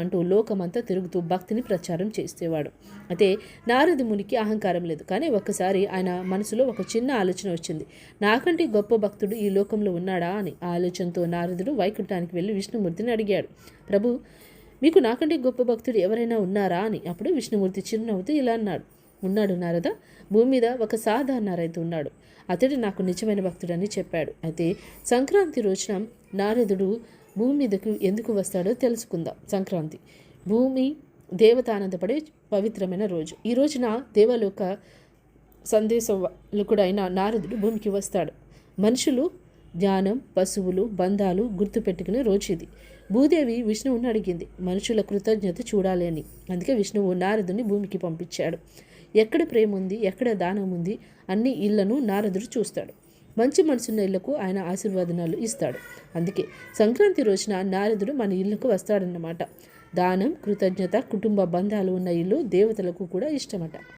అంటూ లోకమంతా తిరుగుతూ భక్తిని ప్రచారం చేసేవాడు. అయితే నారద మునికి అహంకారం లేదు. కానీ ఒక్కసారి ఆయన మనసులో ఒక చిన్న ఆలోచన వచ్చింది. నాకంటే గొప్ప భక్తుడు ఈ లోకంలో ఉన్నాడా అని. ఆ ఆలోచనతో నారదుడు వైకుంఠానికి వెళ్ళి విష్ణుమూర్తిని అడిగాడు, ప్రభు, మీకు నాకంటే గొప్ప భక్తుడు ఎవరైనా ఉన్నారా అని. అప్పుడు విష్ణుమూర్తి చిరునవ్వుతూ ఇలా అన్నాడు, ఉన్నాడు నారద. భూమి మీద ఒక సాధారణ రైతు ఉన్నాడు. అతడు నాకు నిజమైన భక్తుడని చెప్పాడు. అయితే సంక్రాంతి రోజున నారదుడు భూమి మీదకు ఎందుకు వస్తాడో తెలుసుకుందాం. సంక్రాంతి భూమి దేవత ఆనందపడే పవిత్రమైన రోజు. ఈ రోజున దేవలోక సందేశకుడైన నారదుడు భూమికి వస్తాడు. మనుషులు జ్ఞానం, పశువులు, బంధాలు గుర్తుపెట్టుకునే రోజు ఇది. భూదేవి విష్ణువుని అడిగింది మనుషుల కృతజ్ఞత చూడాలి అని. అందుకే విష్ణువు నారదుని భూమికి పంపించాడు. ఎక్కడ ప్రేమ ఉంది, ఎక్కడ దానం ఉంది, అన్ని ఇళ్లను నారదుడు చూస్తాడు. మంచి మనసున్న ఇళ్లకు ఆయన ఆశీర్వాదనాలు ఇస్తాడు. అందుకే సంక్రాంతి రోజున నారదుడు మన ఇళ్లకు వస్తాడన్నమాట. దానం, కృతజ్ఞత, కుటుంబ బంధాలు ఉన్న ఇల్లు దేవతలకు కూడా ఇష్టమట.